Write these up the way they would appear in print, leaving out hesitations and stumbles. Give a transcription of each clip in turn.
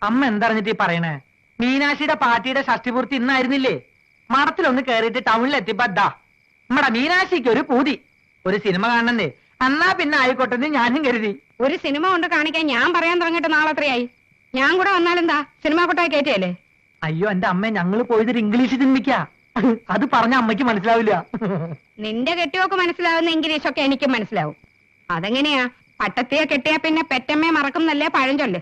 അമ്മ എന്തറിഞ്ഞിട്ട് ഈ പറയണേ? മീനാക്ഷിയുടെ പാർട്ടിയുടെ ഷഷ്ടിപൂർത്തി ഇന്നായിരുന്നില്ലേ? മഠത്തിലൊന്ന് കേറിയിട്ട് ടൗണിലെത്തിപ്പോ നമ്മടെ മീനാക്ഷിക്ക് ഒരു പൂതി, ഒരു സിനിമ കാണണ്ടേ? എന്നാ പിന്നെ ആയിക്കോട്ടെ ഞാനും കരുതി. ഒരു സിനിമ കൊണ്ട് കാണിക്കാൻ ഞാൻ പറയാൻ തുടങ്ങിയിട്ട് നാളെത്രയായി? ഞാൻ കൂടെ വന്നാലെന്താ? സിനിമ കൊട്ടായി കയറ്റിയല്ലേ? അയ്യോ എന്റെ അമ്മ, ഞങ്ങള് പോയതൊരു ഇംഗ്ലീഷ് സിനിമയ്ക്കാ. അത് പറഞ്ഞ അമ്മയ്ക്ക് മനസ്സിലാവില്ല. നിന്റെ കെട്ടിയൊക്കെ മനസ്സിലാവുന്ന ഇംഗ്ലീഷൊക്കെ എനിക്കും മനസ്സിലാവും. അതെങ്ങനെയാ? പട്ടത്തിയെ കെട്ടിയാ പിന്നെ പെറ്റമ്മയെ മറക്കുന്നല്ലേ പഴഞ്ചൊല്ല്.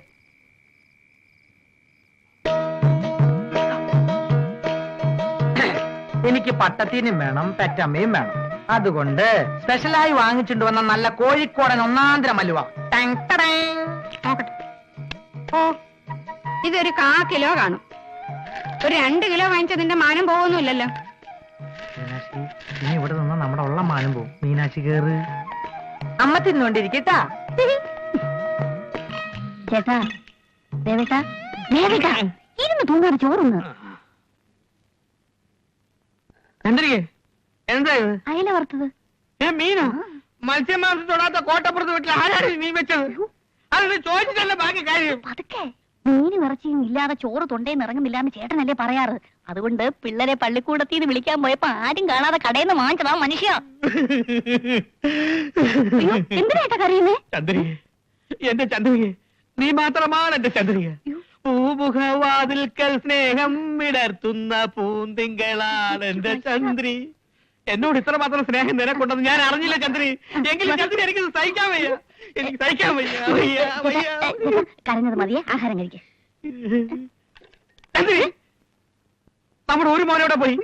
എനിക്ക് പട്ടത്തിനും വേണം പെറ്റമ്മയും വേണം. അതുകൊണ്ട് സ്പെഷ്യലായി വാങ്ങിച്ചുകൊണ്ട് വന്ന നല്ല കോഴിക്കോടൻ ഒന്നാന്തരം അലുവ. നോക്കട്ടെ. ഓ, ഇതൊരു 1/4 കിലോ കാണും. ഒരു 2 കിലോ വാങ്ങിച്ച നിന്റെ മാനം പോകുന്നില്ലല്ലോ. മീനാക്ഷി, ഇനി ഇവിടെ നിന്നാ നമ്മുടെ ഉള്ള മാനം പോകും. മീനാക്ഷി കേറ്. അമ്മ തിന്നോണ്ടിരിക്കട്ടാ. ചേട്ടാ, ദേവേട്ടാ, ദേവേട്ടാ, ഇരുന്ന് തൂങ്ങാതെ ചോറുന്ന്. എന്തിരിക്കേ? എന്താ ഇത്? അയല വറുത്തത്. മീനോ? മത്സ്യമാംസം തൊടാത്ത കോട്ടപ്പുറത്ത് വീട്ടിൽ ആരാണ് മീൻ വെച്ചത്? അതൊന്ന് ചോദിച്ചിട്ടല്ലേ ബാക്കി കാര്യം. പതുക്കെ. മീനും ഇറച്ചിയും ഇല്ലാതെ ചോറ് തൊണ്ടേന്ന് ഇറങ്ങുന്നില്ലാന്ന് ചേട്ടനല്ലേ പറയാറ്. അതുകൊണ്ട് പിള്ളേരെ പള്ളിക്കൂടത്തിന്ന് വിളിക്കാൻ പോയപ്പോ ആരും കാണാതെ കടയിൽ നിന്ന് വാങ്ങിച്ചതാ മനുഷ്യ. എന്തിനായിട്ടാ കറിയുന്നേ? ചന്ദ്രിക, എന്റെ ചന്ദ്രിക, നീ മാത്രമാണ് എന്റെ ചന്ദ്രിക. പൂമുഖവാതിൽക്കൽ സ്നേഹം വിടർത്തുന്ന പൂന്തിങ്കളാണ് എന്റെ ചന്ദ്രി. എന്നോട് ഇത്ര മാത്രം സ്നേഹം നിനക്കുണ്ടെന്ന് ഞാൻ അറിഞ്ഞില്ല ചന്ദ്രി. എങ്കിലും ചന്ദ്രി എനിക്ക് സഹിക്കാൻ വയ്യ, എനിക്ക് സഹിക്കാൻ വയ്യ. കരഞ്ഞത് മതിയെ, ആഹാരം കഴിക്ക. ചന്ദ്രി, നമ്മുടെ ഒരു മോനോടെ പോയി.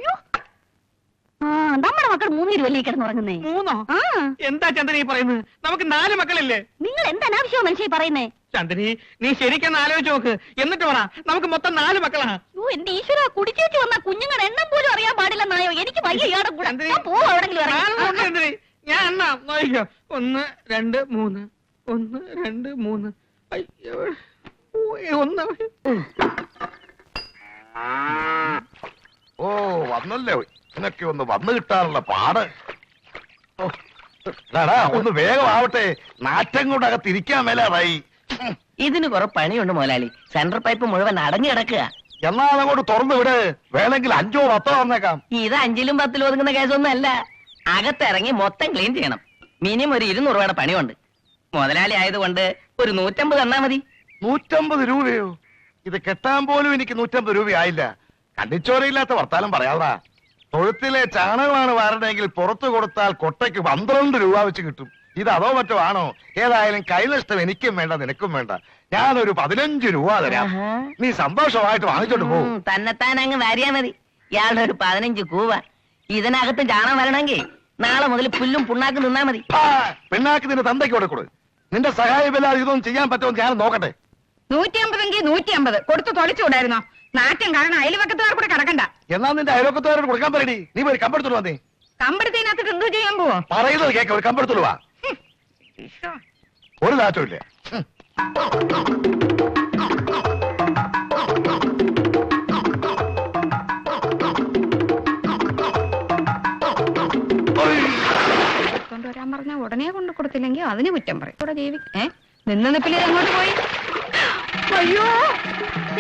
നമ്മുടെ മക്കൾ 3 പേര് വലിയ കിടന്നുറങ്ങുന്നേ. 3? എന്താ ചന്ദ്രി ഈ പറയുന്നത്? നമുക്ക് 4 മക്കളില്ലേ? നിങ്ങൾ എന്താ അനാവശ്യമോ മനുഷ്യ പറയുന്നേ? ചന്ദ്രി, നീ ശരിക്കൊന്ന് ആലോചിച്ച് നോക്ക്, എന്നിട്ട് പറ. നമുക്ക് മൊത്തം 4 മക്കളാ. എന്റെ ഈശ്വര, കുടിച്ചേച്ച് വന്ന കുഞ്ഞുങ്ങളുടെ എണ്ണം പോലും അറിയാൻ പാടില്ലെന്നായോ? എനിക്ക് വയ്യ ഇയാടെ കൂടെ. ചന്ദ്രി, ഞാൻ എണ്ണാം, നോക്കിക്കോ. 1 2 3, 1 2 3. അയ്യോ, 1. ഓ, വന്നല്ലേ? ഇതിനൊക്കെ ഒന്ന് വന്നു കിട്ടാനുള്ള പാട്. ഒന്ന് വേഗം ആവട്ടെ, നാറ്റം കൊണ്ട് അകത്തിരിക്കാൻ മേലാതായി. ഇതിന് കുറെ പണിയുണ്ട് മുതലാളി. സെൻട്രൽ പൈപ്പ് മുഴുവൻ അടഞ്ഞു കിടക്കുക. എന്നാ അതങ്ങോട്ട് തുറന്നു വിട്. വേണമെങ്കിൽ 5 or 10 വന്നേക്കാം. ഇത് 5ലും 10ലും ഒതുങ്ങുന്ന കേസൊന്നും അല്ല. അകത്തിറങ്ങി മൊത്തം ക്ലീൻ ചെയ്യണം. മിനിമം ഒരു 200 രൂപയുടെ പണിയുണ്ട്. മുതലാളി ആയതുകൊണ്ട് ഒരു 150 തന്നാ മതി. 150 രൂപയോ? ഇത് കെട്ടാൻ പോലും എനിക്ക് 150 രൂപയായില്ല. കണ്ടിച്ചോരയില്ലാത്ത വർത്താനം പറയാതാ. തൊഴുത്തിലെ ചാണകമാണ് വാരണമെങ്കിൽ പുറത്തു കൊടുത്താൽ കൊട്ടയ്ക്ക് 12 രൂപ വെച്ച് കിട്ടും. ഇത് അതോ മറ്റോ ആണോ? ഏതായാലും കൈനഷ്ടം എനിക്കും വേണ്ട, നിനക്കും വേണ്ട. ഞാനൊരു 15 രൂപ തരാം. നീ സന്തോഷമായിട്ട് വാങ്ങിച്ചോണ്ട് പോകും. തന്നെത്താൻ അങ്ങ് വാരിയാ മതി. ഇയാളുടെ ഒരു 15 കൂവ. ഇതിനകത്ത് ചാണകം വരണമെങ്കിൽ നാളെ മുതൽ പുല്ലും പുണ്ണാക്കും നിന്നാ മതി. പിണ്ണാക്ക് നിന്റെ തന്തയ്ക്ക് കൊടുക്കൂടെ? നിന്റെ സഹായമില്ലാതെ ഇതൊന്നും ചെയ്യാൻ പറ്റുമോ ഞാൻ നോക്കട്ടെ. 150 150 കൊടുത്തു തൊളിച്ചുകൂടായിരുന്നോ? നാറ്റം കാരണം അയൽവക്കത്തുകാർ കൂടെ കിടക്കണ്ട. എന്നാ നിന്റെ അയൽവക്കത്തോരോട് കൊടുക്കാൻ പറയടി. നീ പോയി കമ്പെടുത്തോളൂ. വന്നേ കമ്പെടുത്തതിനകത്ത് എന്തോ ചെയ്യാൻ പോവോ? പറയുന്നത് കേൾക്ക. ഒരു കമ്പെടുത്തോളൂ വാ. ഒരു നാറ്റവും ഇല്ല. കൊണ്ടുവരാൻ പറഞ്ഞാൽ ഉടനെ കൊണ്ട് കൊടുത്തില്ലെങ്കിൽ അതിന് കുറ്റം പറയും. ഇവിടെ നിന്ന് നിപ്പിൽ അങ്ങോട്ട് പോയി. അയ്യോ,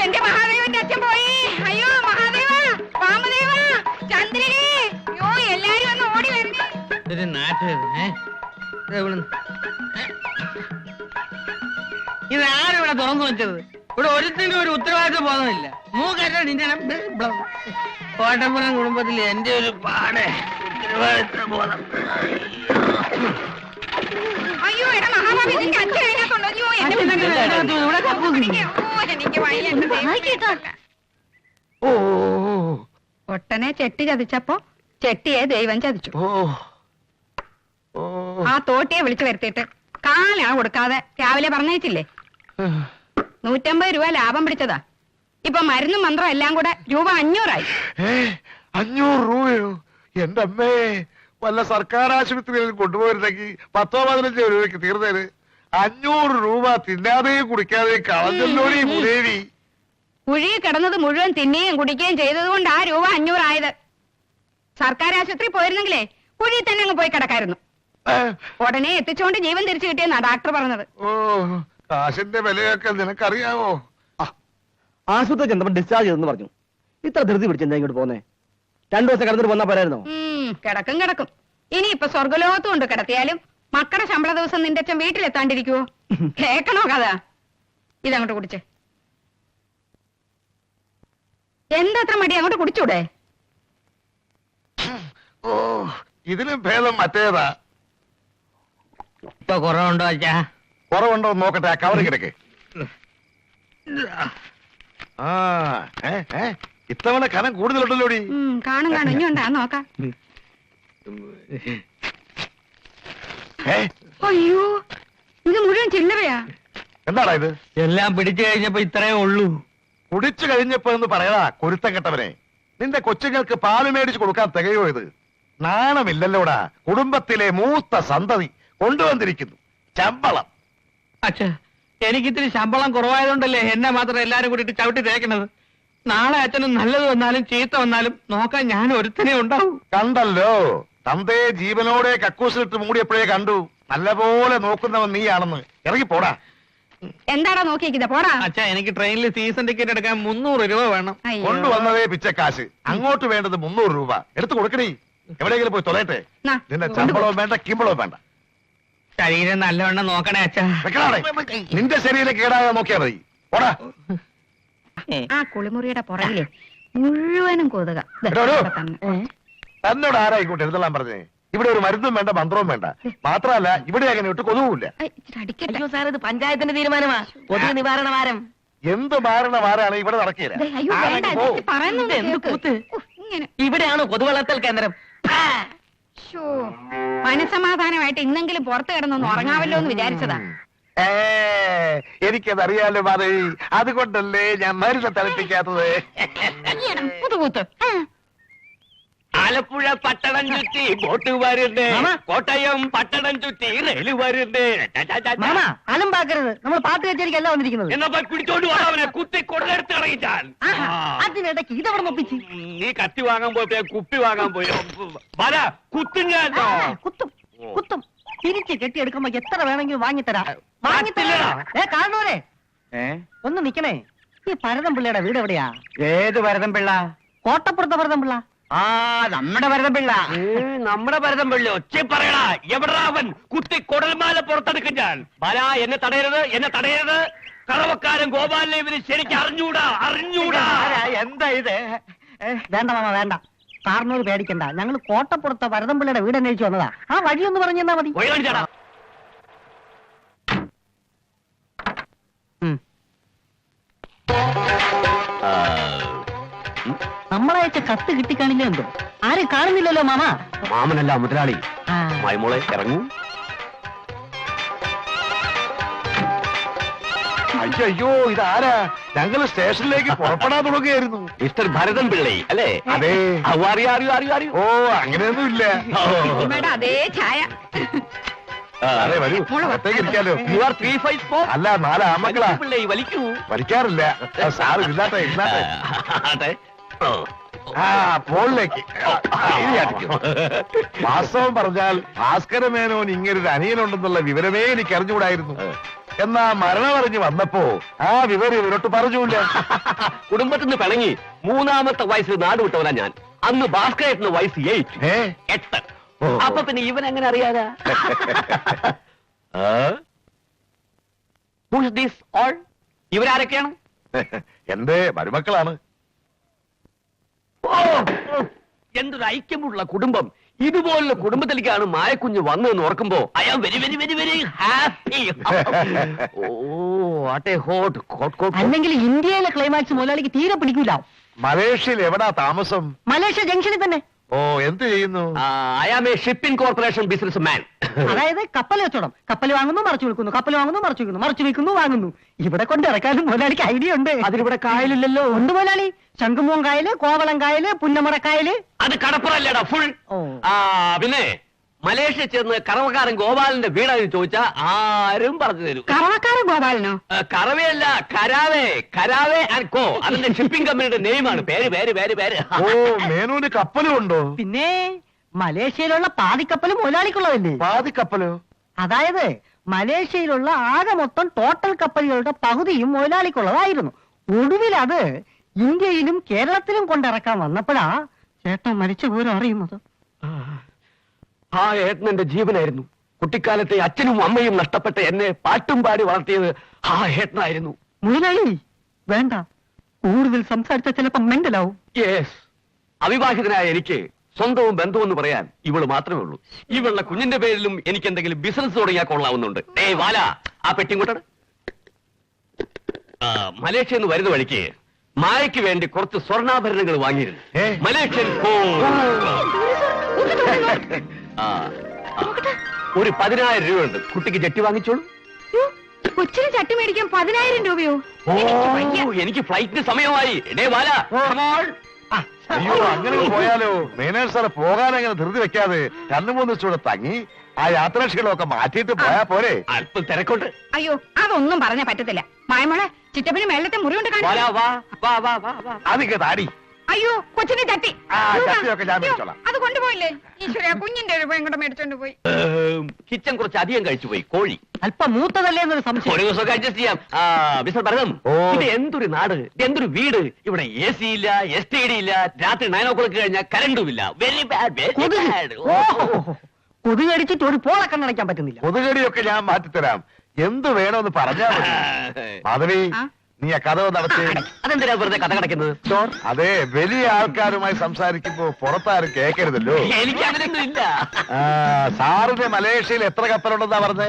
എന്റെ മഹാദേവന്റെ അച്ഛൻ പോയി. അയ്യോ മഹാദേവ, വാമദേവ, ചന്ദ്രനെ, അയ്യോ എല്ലാരും ഒന്ന് ഓടി വരുന്നേ. ഇത് ആരിവിടെ തുറന്നു വെച്ചത്? ഇവിടെ ഒരുത്തിനും ഒരു ഉത്തരവാദിത്വ ബോധമില്ല. മൂക്കറ്റ നിന്റെ കോട്ടപ്പുറം കുടുംബത്തിൽ എന്റെ ഒരു പാടെ ഉത്തരവാദിത്വ ബോധം. അയ്യോ എടാ മഹാഭാവി, നിന്റെ അച്ഛൻ അതിനകത്തുണ്ടോ? അയ്യോ എനിക്ക് വയ്യ. ഒട്ടനെ ചെട്ടി ചതിച്ചപ്പോ ചെട്ടിയെ ദൈവം ചതിച്ചു. ആ തോട്ടിയെ വിളിച്ചു വരുത്തിയിട്ട് കാലാ കൊടുക്കാതെ രാവിലെ പറഞ്ഞേച്ചില്ലേ? 150 രൂപ ലാഭം പിടിച്ചതാ. ഇപ്പൊ മരുന്നും മന്ത്രം എല്ലാം കൂടെ രൂപ 500 500 രൂപയോ? എന്റെ അമ്മേ, വല്ല സർക്കാർ ആശുപത്രിയിൽ കൊണ്ടുപോയിരുന്നെങ്കിൽ 10-15 രൂപയ്ക്ക് തീർന്നേന്. 500 രൂപ തിന്നാതെയും കുടിക്കാതെയും കളഞ്ഞല്ലോടി മുരേരി. കുഴി കിടന്നത് മുഴുവൻ തിന്നുകയും കുടിക്കുകയും ചെയ്തത് കൊണ്ട് ആ രൂപ 500 ആയത്. സർക്കാർ ആശുപത്രി പോയിരുന്നെങ്കിലേ കുഴി തന്നെ അങ്ങ് പോയി കിടക്കായിരുന്നു. ഉടനെ എത്തിച്ചുകൊണ്ട് ജീവൻ തിരിച്ചു കിട്ടിയെന്നാ ഡാക്ടർ പറഞ്ഞത്. ഓ, കാശിന്റെ വിലയൊക്കെ നിനക്കറിയാവോ? ആശുപത്രി ചെന്നപ്പോൾ ഡിസ്ചാർജ് ചെയ്തെന്ന് പറഞ്ഞു. ഇത്ര ധൃതി പിടിച്ചെന്താ ഇങ്ങോട്ട് പോന്നേ? 2 ദിവസം കിടന്നിട്ട് വന്നാ പോരായിരുന്നോ? കിടക്കും. ഇനി ഇപ്പൊ സ്വർഗലോകത്തും ഉണ്ട് കിടത്തിയാലും മക്കളുടെ ശമ്പള ദിവസം നിന്റെ അച്ഛൻ വീട്ടിലെത്താണ്ടിരിക്കുവോ? കേക്കണോ കഥ? ഇതങ്ങോട്ട് കുടിച്ചേ. എന്തത്ര മടി, അങ്ങോട്ട് കുടിച്ചൂടെ? ഓ, ഇതിലും ഭേദം മറ്റേതാ. ഇപ്പൊ കുറവുണ്ടോ അച്ഛാ? കുറവുണ്ടോ നോക്കട്ടെ, ആ കവർ കിടക്ക്. ആ ഇത്തവണ കനം കൂടുതലുണ്ടല്ലോടി. കാണും ഇനിയുണ്ടാ നോക്കാം. അയ്യോ, ഇത് മുഴുവൻ ചില്ലറയാ. എന്താടാ ഇത്? എല്ലാം പിടിച്ചു കഴിഞ്ഞപ്പോ ഇത്രയേ ഉള്ളൂ. കുടിച്ചു കഴിഞ്ഞപ്പോ എന്ന് പറയടാ കുരുത്തം കെട്ടവനെ. നിന്റെ കൊച്ചുങ്ങൾക്ക് പാല് മേടിച്ചു കൊടുക്കാൻ തികയോ ഇത്? നാണമില്ലല്ലോടാ. കുടുംബത്തിലെ മൂത്ത സന്തതി കൊണ്ടുവന്നിരിക്കുന്നു ശമ്പളം. അച്ഛാ, എനിക്കിത്തിരി ശമ്പളം കുറവായതുകൊണ്ടല്ലേ എന്നെ മാത്രം എല്ലാരും കൂടിയിട്ട് ചവിട്ടി തേക്കണത്. നാളെ അച്ഛനും നല്ലത് വന്നാലും ചീത്ത വന്നാലും നോക്കാൻ ഞാൻ ഒരുത്തനെ ഉണ്ടാവും. കണ്ടല്ലോ, തന്തയെ ജീവനോടെ കക്കൂസിലിട്ട് മൂടിയപ്പോഴേ കണ്ടു. നല്ലപോലെ നോക്കുന്നവൻ നീയാണെന്ന്. ഇറങ്ങി പോടാ. എന്താടാ നോക്കിയിരിക്കുന്ന? പോടാ. അച്ഛാ, എനിക്ക് ട്രെയിനിൽ സീസൺ ടിക്കറ്റ് എടുക്കാൻ 300 രൂപ വേണം. അയ്യോ. കൊണ്ടുവന്നതേ പിച്ചക്കാശ്. അങ്ങോട്ട് വേണ്ടത് 300 രൂപ. എടുത്തു കൊടുക്കണേ. എവിടെയെങ്കിലും പോയി തൊലയട്ടെ. നാ, നിന്റെ ശമ്പളവും വേണ്ട, കിമ്പളവും വേണ്ട. ശരീരം നല്ലവണ്ണം നോക്കണേ അച്ഛാ. വെക്കണാടെ. നിന്റെ ശരീരം കേടാകാൻ നോക്കിയാ മതി. പോടാ. ആ കുളിമുറിയുടെ പുറകില് മുഴുവനും കൊതുക. ദേ, എടോ, എടോ. ഇവിടെ തന്നെ. തന്നോട് ആരായിക്കോട്ടെ എഴുതലാൻ പറഞ്ഞേ. ഇവിടെ ഒരു മരുന്നും വേണ്ട, മന്ത്രവും വേണ്ട. മാത്രമല്ല ഇവിടെ അങ്ങനെ ഇട്ട് കൊതുവില്ല. ഐ, ഇച്ചിരി അടിക്കട്ടെ. അയ്യോ സാർ, ഇത് പഞ്ചായത്തിന്റെ തീരുമാനമാ. കൊതുക് നിവാരണ വാരം. എന്ത് മാരണ മാറാണ് ഇവിടെ നടക്കില്ല. ദേ, അയ്യോ വേണ്ട, ചേച്ചി പറയുന്നത് എന്ത് കേൾക്ക്. കൂത്ത്? ഉഫ്, ഇങ്ങനെ. ഇവിടെയാണ് കൊതുവളർത്തൽ കേന്ദ്രം. ശോ, മനസമാധാനമായിട്ട് ഇന്നെങ്കിലും പുറത്ത് കിടന്നൊന്ന് ഉറങ്ങാവല്ലോ എന്ന് വിചാരിച്ചതാ. എനിക്കതറിയാലോ മാധവി. അതുകൊണ്ടല്ലേ ഞാൻ മരുന്ന് തളിപ്പിക്കാത്തത്. പുതുകൂത്ത്. ആലപ്പുഴ പട്ടണം ചുറ്റി ബോട്ട് വരുന്നേ, കോട്ടയം പട്ടണം ചുറ്റി റെയിൽ വരുന്നേ. അലമ്പാക്കരുത്, നമ്മൾ പാട്ട് കച്ചേരിക്കല്ല വന്നിരിക്കുന്നത്. എന്നാ പോയി പിടിച്ചോണ്ട് പോകാവനെ. കുത്തി കൊണ്ടെടുത്ത് ഇറങ്ങിച്ചാൽ. അതിനിടയ്ക്ക് ഇതവിടെ ഒപ്പിച്ച് നീ കത്തി വാങ്ങാൻ പോയിട്ട് കുപ്പി വാങ്ങാൻ പോയി. വര കുത്തും ഞാൻ. കുത്തും തിരിച്ച് കെട്ടിയെടുക്കുമ്പോ എത്ര വേണമെങ്കിലും വാങ്ങിത്തരാം. കാണുന്നവരെ ഒന്ന് നിക്കണേ. ഈ ഭരതം പിള്ളയുടെ വീട് എവിടെയാ? ഏത് ഭരതം പിള്ള? കോട്ടപ്പുറത്തെ ഭരതം പിള്ള. ആ, നമ്മുടെ ഭരതം പിള്ള. നമ്മുടെ ഭരതം പള്ളി ഒച്ച പറയടാ. എവിടാ അവൻ? കുത്തി കൊടൽമാല പുറത്തെടുക്കും ഞാൻ. ബാല, എന്നെ തടയരുത്, എന്നെ തടയരുത്. കറവക്കാരൻ ഗോപാലിനെ ഇവന് ശരിക്കും അറിഞ്ഞൂടാ. എന്താ ഇത്? വേണ്ട മാമ വേണ്ട. സാറിനോട് പേടിക്കണ്ട. ഞങ്ങൾ കോട്ടപ്പുറത്തെ ഭരതം പിള്ളയുടെ വീട് അന്വേഷിച്ചു വന്നതാ. ആ വഴിയൊന്ന് പറഞ്ഞു തന്നാ മതി. ഒഴിവാണിച്ചാടാ. നമ്മളയച്ച കത്ത് കിട്ടിക്കാണില്ല എന്തോ? ആരും കാണുന്നില്ലല്ലോ മാമ. മാമനല്ല മുതലാളി. മൈമോളെ ഇറങ്ങൂ. അയ്യോ, ഇതാരാ? ഞങ്ങൾ സ്റ്റേഷനിലേക്ക് പുറപ്പെടാൻ തുടങ്ങുകയായിരുന്നു. മിസ്റ്റർ ഭരതൻ പിള്ളേ അല്ലേ? അതെ. അറിയോ? ഓ, അങ്ങനെയൊന്നും ഇല്ല. മേഡം, അതേ ഛായ. അതെ, വരൂ. അകത്തേക്ക് ഇരിക്കാലോ. You are 354. അല്ല, 4 ആമക്കളാ. പിള്ളേ വലിക്കൂ. വലിക്കാറില്ല. സാർ ഇരുന്നാട്ടെ. ആ, ഫോണിലേക്ക്. വാസ്തവം പറഞ്ഞാൽ ഭാസ്കര മേനോൻ ഇങ്ങനൊരു അനിയനുണ്ടെന്നുള്ള വിവരമേ എനിക്ക് അറിഞ്ഞുകൂടായിരുന്നു. എന്നാ മരണമറിഞ്ഞ് വന്നപ്പോ ആ വിവരം ഇവരോട്ട് പറഞ്ഞൂല്ല. കുടുംബത്തിൽ നിന്ന് പിണങ്ങി 3ാമത്തെ വയസ്സിൽ നാട് വിട്ടവനാ ഞാൻ. അന്ന് ഭാസ്കരേട്ടന് വയസ്സ് 8. അപ്പൊ പിന്നെ ഇവൻ എങ്ങനെ അറിയാതാ? ഇവരാരൊക്കെയാണ്? എന്റെ മരുമക്കളാണ്. എന്തൊരു ഐക്യമുള്ള കുടുംബം. ഇതുപോലുള്ള കുടുംബത്തിലേക്കാണ് മായക്കുഞ്ഞ് വന്നതെന്ന് ഓർക്കുമ്പോ I am very very very very happy. അല്ലെങ്കിൽ ഇന്ത്യയിലെ ക്ലൈമാക്സ് മുതലാളിക്ക് തീരെ പിടിക്കൂല. മലേഷ്യയിൽ എവിടാ താമസം? മലേഷ്യ ജംഗ്ഷനിൽ തന്നെ. ഓ, എന്ത് ചെയ്യുന്നു? I am a shipping corporation business man. അതായത് കപ്പൽ കച്ചവടം. കപ്പൽ വാങ്ങുന്നു, മറച്ചു വിൽക്കുന്നു. കപ്പൽ വാങ്ങുന്നു, മറച്ചു വിൽക്കുന്നു. മറച്ചു വിൽക്കുന്നു, വാങ്ങുന്നു. ഇവിടെ കൊണ്ട് ഇറക്കാനും മുതലാളിക്ക് ഐഡിയ ഉണ്ട്. അതിനിവിടെ കായലില്ലല്ലോ. ഉണ്ട് മുതലാളി. ശംഖുമൂൻ കായല്, കോവളം കായല്, പുന്നമറ കായല്. അത് കടപ്പുറല്ലേടാ ഫുൾ. പിന്നെ മലേഷ്യ ചെന്ന് കറവക്കാരൻ ഗോപാലന്റെ വീടാന്ന് ചോദിച്ചാ ആരും പറഞ്ഞു തരൂ. കറവക്കാരൻ ഗോപാലനോ? കറവയല്ല, കരാവേ. കരാവേ ആൻഡ് കോ. അതിന്റെ ഷിപ്പിംഗ് കമ്പനിയുടെ നെയിമാണ്. പേര്. ഓ, മേനോന് കപ്പലും ഉണ്ടോ? പിന്നെ മലേഷ്യയിലുള്ള പാതിക്കപ്പലും മുതലാളിക്കുള്ളതല്ലേ? പാതിക്കപ്പലോ? അതായത് മലേഷ്യയിലുള്ള ആകെ മൊത്തം ടോട്ടൽ കപ്പലുകളുടെ പകുതിയും മുതലാളിക്കുള്ളതായിരുന്നു. ഒടുവിൽ അത് ഇന്ത്യയിലും കേരളത്തിലും കൊണ്ടിറക്കാൻ വന്നപ്പോഴാ ചേട്ടൻ മരിച്ച പോലും അറിയുന്നത്. ആ ഏട്ടൻ എന്റെ ജീവനായിരുന്നു. കുട്ടിക്കാലത്തെ അച്ഛനും അമ്മയും നഷ്ടപ്പെട്ട എന്നെ പാട്ടും പാടി വളർത്തിയത് ആ ഏട്ടനായിരുന്നു. മുതലാളി വേണ്ട, കൂടുതൽ സംസാരിച്ച ചിലപ്പോ മെന്റലാവും. യെസ്, അവിവാഹിതനായ എനിക്ക് സ്വന്തവും ബന്ധവും എന്ന് പറയാൻ ഇവള് മാത്രമേ ഉള്ളൂ. ഇവളുടെ കുഞ്ഞിന്റെ പേരിലും എനിക്ക് എന്തെങ്കിലും ബിസിനസ് തുടങ്ങിയാൽ കൊള്ളാവുന്നുണ്ട്. വാല, ആ പെട്ടി ഇങ്ങോട്ടാണ്. മലേഷ്യ എന്ന് വരുന്ന വഴിക്ക് മായയ്ക്ക് വേണ്ടി കുറച്ച് സ്വർണ്ണാഭരണങ്ങൾ വാങ്ങിയിരുന്നു. മലേഷ്യൻ ഒരു 10,000 രൂപയുണ്ട്. കുട്ടിക്ക് ജട്ടി വാങ്ങിച്ചോളൂ. കൊച്ചിന് ചട്ടി മേടിക്കാൻ 10,000 രൂപയോ? എനിക്ക് ഫ്ലൈറ്റിന് സമയമായി. വാല, അയ്യോ, അങ്ങനെ പോയാലോ? മേനേജ് സാറ് പോകാൻ അങ്ങനെ ധൃതി വെക്കാതെ 2-3 ദിവസം തങ്ങി ആ യാത്രാക്ഷികളൊക്കെ മാറ്റിയിട്ട് പോയാ പോരെ? അല്പം തിരക്കുണ്ട്. അയ്യോ, അതൊന്നും പറഞ്ഞാ പറ്റത്തില്ല. മായമോളെ, ചിറ്റപ്പിന് മേളത്തെ മുറിവുണ്ട് വാല, വാ വാ വാ വാ വാ. അതൊക്കെ താടി. അയ്യോ, കൊച്ചിന്റെ ചട്ടി. ആ, ചട്ടിയൊക്കെ ഞാൻ മേടിച്ചോളാം. അത് കൊണ്ടുപോയില്ലേ? ഈശ്വര, കുഞ്ഞിന്റെ രൂപയും കൂടെ മേടിച്ചോണ്ട് പോയി. കിച്ചൻ കുറച്ച് അധികം കഴിച്ചു പോയി. കോഴി അല്പം മൂത്തതല്ലേ എന്നൊരു സംശയം. ഒരു ദിവസമൊക്കെ അഡ്ജസ്റ്റ് ചെയ്യാം. മിസ്റ്റർ ഭരതം, ഇത് എന്തൊരു നാട്, ഇത് എന്തൊരു വീട്. ഇവിടെ AC ഇല്ല, STD ഇല്ല, രാത്രി 9 o'clock കഴിഞ്ഞാൽ കരണ്ടും ഇല്ല. Very bad. കൊതുകടിച്ചിട്ട് ഒരു പോള കണ്ണടയ്ക്കാൻ പറ്റുന്നില്ല. കൊതുകടിയൊക്കെ ഞാൻ മാറ്റിത്തരാം. എന്ത് വേണമെന്ന് പറഞ്ഞാ മതി. മാധവി, നീ ആ കഥ നടത്തി. അതെന്തിനാ വെറുതെ കഥ കിടക്കുന്നത്? അതെ, വലിയ ആൾക്കാരുമായി സംസാരിക്കുമ്പോ പുറത്താരും കേൾക്കരുതല്ലോ. എനിക്ക് അങ്ങനെയൊന്നും ഇല്ല. സാറിന് മലേഷ്യയിൽ എത്ര കപ്പലുണ്ടെന്നാ പറഞ്ഞേ?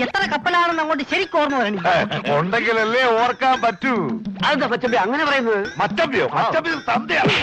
എത്ര കപ്പലാണെന്ന് അങ്ങോട്ട് ശരിക്കും ഓർമ്മ വരണില്ല. ഉണ്ടെങ്കിലല്ലേ ഓർക്കാൻ പറ്റൂ. അതെന്താ പച്ചമ്പി അങ്ങനെ പറയുന്നത്? മച്ചമ്പിയോ? മച്ചമ്പി തന്തയാണ്.